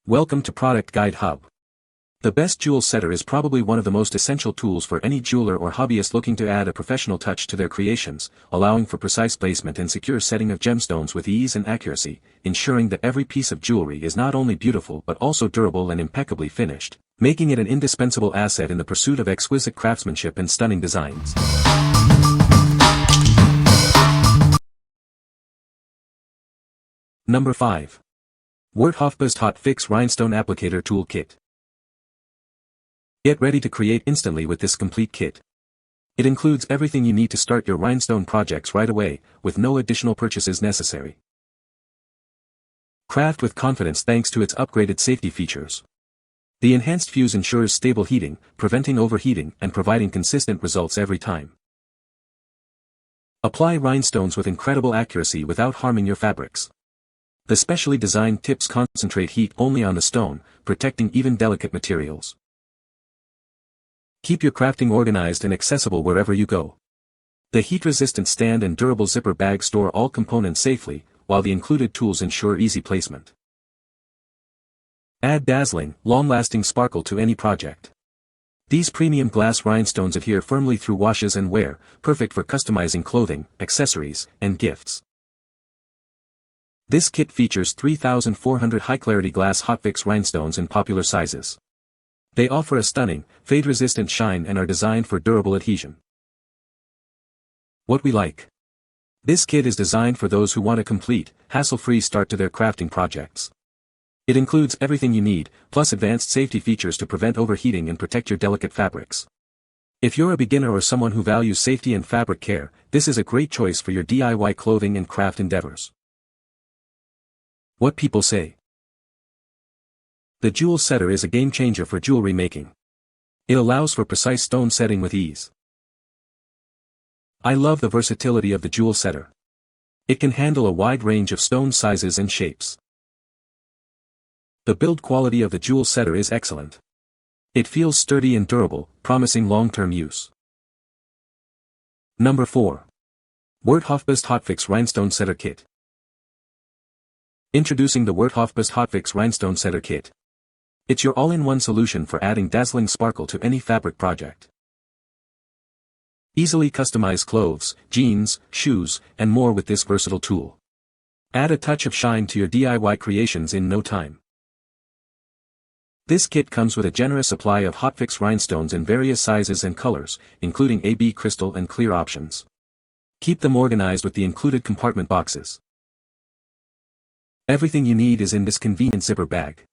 Welcome to Product Guide Hub. The best jewel setter is probably one of the most essential tools for any jeweler or hobbyist looking to add a professional touch to their creations, allowing for precise placement and secure setting of gemstones with ease and accuracy, ensuring that every piece of jewelry is not only beautiful but also durable and impeccably finished, making it an indispensable asset in the pursuit of exquisite craftsmanship and stunning designs. Number 5. Worthofbest Hotfix Rhinestone Applicator Tool Kit. Get ready to create instantly with this complete kit. It includes everything you need to start your rhinestone projects right away, with no additional purchases necessary. Craft with confidence thanks to its upgraded safety features. The enhanced fuse ensures stable heating, preventing overheating and providing consistent results every time. Apply rhinestones with incredible accuracy without harming your fabrics. The specially designed tips concentrate heat only on the stone, protecting even delicate materials. Keep your crafting organized and accessible wherever you go. The heat-resistant stand and durable zipper bag store all components safely, while the included tools ensure easy placement. Add dazzling, long-lasting sparkle to any project. These premium glass rhinestones adhere firmly through washes and wear, perfect for customizing clothing, accessories, and gifts. This kit features 3,400 high-clarity glass Hotfix rhinestones in popular sizes. They offer a stunning, fade-resistant shine and are designed for durable adhesion. What we like. This kit is designed for those who want a complete, hassle-free start to their crafting projects. It includes everything you need, plus advanced safety features to prevent overheating and protect your delicate fabrics. If you're a beginner or someone who values safety and fabric care, this is a great choice for your DIY clothing and craft endeavors. What people say. The jewel setter is a game changer for jewelry making. It allows for precise stone setting with ease. I love the versatility of the jewel setter. It can handle a wide range of stone sizes and shapes. The build quality of the jewel setter is excellent. It feels sturdy and durable, promising long-term use. Number 4. Worthofbest Hotfix Rhinestone Setter Kit. Introducing the Worthofbest Hotfix Rhinestone Setter Kit. It's your all-in-one solution for adding dazzling sparkle to any fabric project. Easily customize clothes, jeans, shoes, and more with this versatile tool. Add a touch of shine to your DIY creations in no time. This kit comes with a generous supply of Hotfix rhinestones in various sizes and colors, including AB crystal and clear options. Keep them organized with the included compartment boxes. Everything you need is in this convenient zipper bag.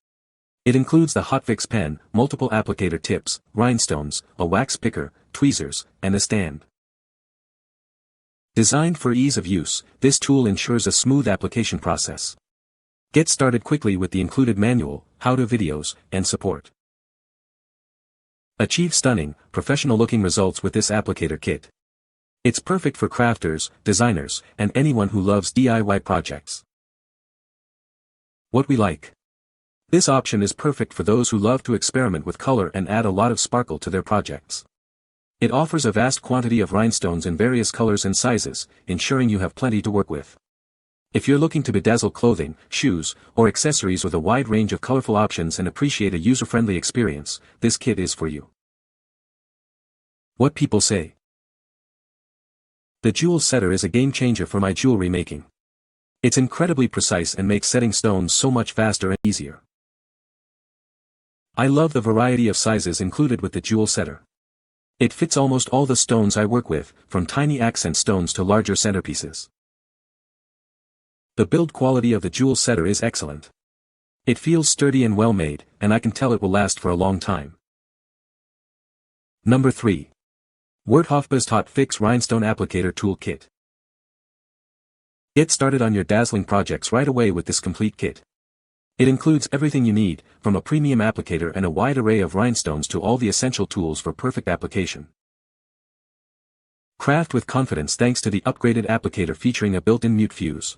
It includes the Hotfix pen, multiple applicator tips, rhinestones, a wax picker, tweezers, and a stand. Designed for ease of use, this tool ensures a smooth application process. Get started quickly with the included manual, how-to videos, and support. Achieve stunning, professional-looking results with this applicator kit. It's perfect for crafters, designers, and anyone who loves DIY projects. What we like. This option is perfect for those who love to experiment with color and add a lot of sparkle to their projects. It offers a vast quantity of rhinestones in various colors and sizes, ensuring you have plenty to work with. If you're looking to bedazzle clothing, shoes, or accessories with a wide range of colorful options and appreciate a user-friendly experience, this kit is for you. What people say. The jewel setter is a game changer for my jewelry making. It's incredibly precise and makes setting stones so much faster and easier. I love the variety of sizes included with the jewel setter. It fits almost all the stones I work with, from tiny accent stones to larger centerpieces. The build quality of the jewel setter is excellent. It feels sturdy and well made, and I can tell it will last for a long time. Number 3. Worthofbest Hotfix Rhinestone Applicator Tool Kit. Get started on your dazzling projects right away with this complete kit. It includes everything you need, from a premium applicator and a wide array of rhinestones to all the essential tools for perfect application. Craft with confidence thanks to the upgraded applicator featuring a built-in mute fuse.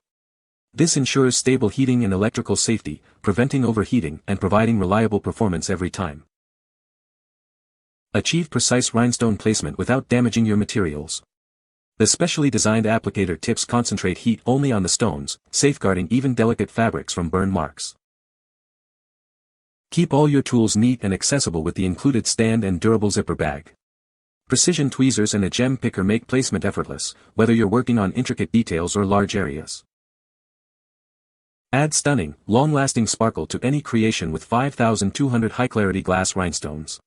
This ensures stable heating and electrical safety, preventing overheating and providing reliable performance every time. Achieve precise rhinestone placement without damaging your materials. The specially designed applicator tips concentrate heat only on the stones, safeguarding even delicate fabrics from burn marks. Keep all your tools neat and accessible with the included stand and durable zipper bag. Precision tweezers and a gem picker make placement effortless, whether you're working on intricate details or large areas. Add stunning, long-lasting sparkle to any creation with 5200 high-clarity glass rhinestones.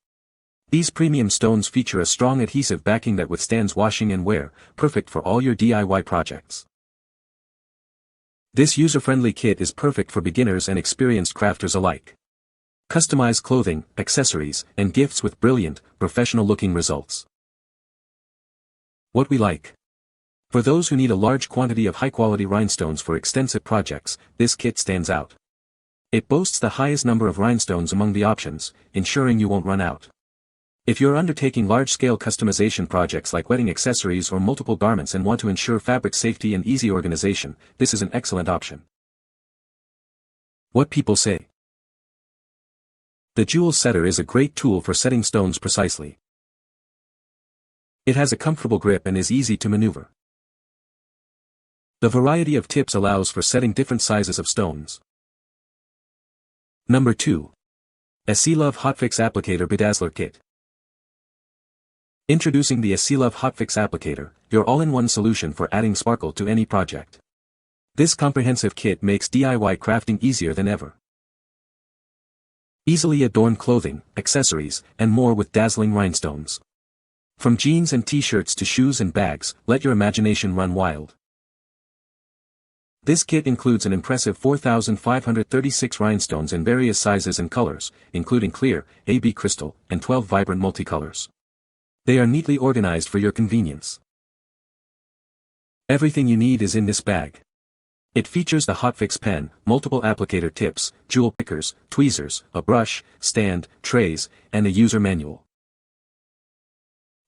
These premium stones feature a strong adhesive backing that withstands washing and wear, perfect for all your DIY projects. This user-friendly kit is perfect for beginners and experienced crafters alike. Customize clothing, accessories, and gifts with brilliant, professional-looking results. What we like. For those who need a large quantity of high-quality rhinestones for extensive projects, this kit stands out. It boasts the highest number of rhinestones among the options, ensuring you won't run out. If you're undertaking large-scale customization projects like wedding accessories or multiple garments and want to ensure fabric safety and easy organization, this is an excellent option. What people say. The jewel setter is a great tool for setting stones precisely. It has a comfortable grip and is easy to maneuver. The variety of tips allows for setting different sizes of stones. Number 2. ESSEELOVE Hotfix Applicator Bedazzler Kit. Introducing the ESSEELOVE Hotfix Applicator, your all-in-one solution for adding sparkle to any project. This comprehensive kit makes DIY crafting easier than ever. Easily adorn clothing, accessories, and more with dazzling rhinestones. From jeans and t-shirts to shoes and bags, let your imagination run wild. This kit includes an impressive 4,536 rhinestones in various sizes and colors, including clear, AB crystal, and 12 vibrant multicolors. They are neatly organized for your convenience. Everything you need is in this bag. It features the Hotfix pen, multiple applicator tips, jewel pickers, tweezers, a brush, stand, trays, and a user manual.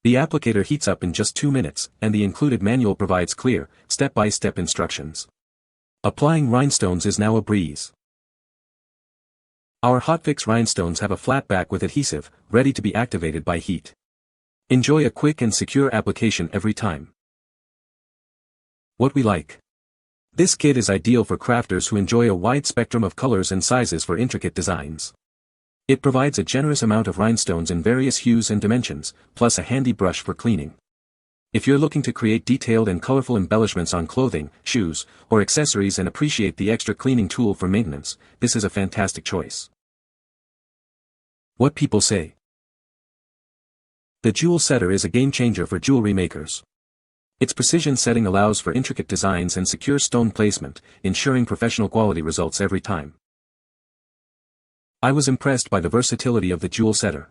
The applicator heats up in just 2 minutes, and the included manual provides clear, step-by-step instructions. Applying rhinestones is now a breeze. Our Hotfix rhinestones have a flat back with adhesive, ready to be activated by heat. Enjoy a quick and secure application every time. What we like. This kit is ideal for crafters who enjoy a wide spectrum of colors and sizes for intricate designs. It provides a generous amount of rhinestones in various hues and dimensions, plus a handy brush for cleaning. If you're looking to create detailed and colorful embellishments on clothing, shoes, or accessories and appreciate the extra cleaning tool for maintenance, this is a fantastic choice. What people say. The jewel setter is a game-changer for jewelry makers. Its precision setting allows for intricate designs and secure stone placement, ensuring professional quality results every time. I was impressed by the versatility of the jewel setter.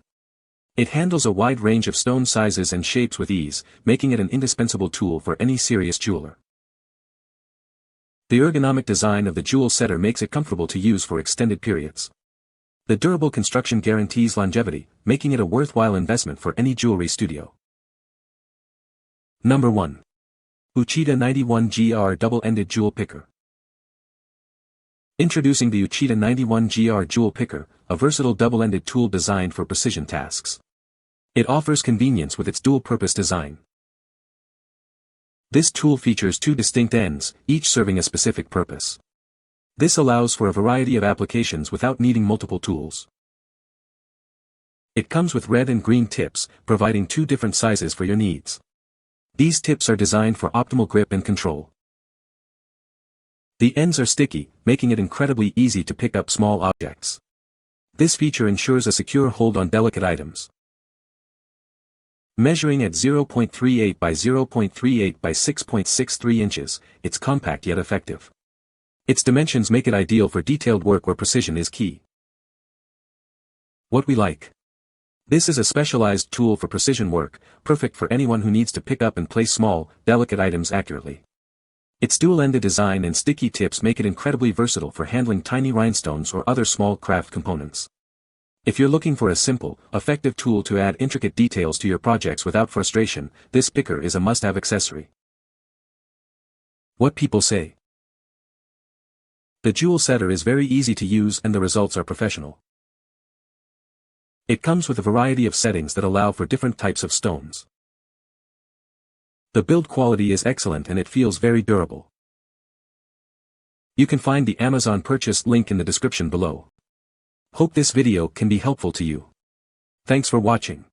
It handles a wide range of stone sizes and shapes with ease, making it an indispensable tool for any serious jeweler. The ergonomic design of the jewel setter makes it comfortable to use for extended periods. The durable construction guarantees longevity, making it a worthwhile investment for any jewelry studio. Number 1. Uchida 91GR Double-Ended Jewel Picker. Introducing the Uchida 91GR Jewel Picker, a versatile double-ended tool designed for precision tasks. It offers convenience with its dual-purpose design. This tool features 2 distinct ends, each serving a specific purpose. This allows for a variety of applications without needing multiple tools. It comes with red and green tips, providing 2 different sizes for your needs. These tips are designed for optimal grip and control. The ends are sticky, making it incredibly easy to pick up small objects. This feature ensures a secure hold on delicate items. Measuring at 0.38 by 0.38 by 6.63 inches, it's compact yet effective. Its dimensions make it ideal for detailed work where precision is key. What we like. This is a specialized tool for precision work, perfect for anyone who needs to pick up and place small, delicate items accurately. Its dual-ended design and sticky tips make it incredibly versatile for handling tiny rhinestones or other small craft components. If you're looking for a simple, effective tool to add intricate details to your projects without frustration, this picker is a must-have accessory. What people say. The jewel setter is very easy to use and the results are professional. It comes with a variety of settings that allow for different types of stones. The build quality is excellent and it feels very durable. You can find the Amazon purchase link in the description below. Hope this video can be helpful to you. Thanks for watching.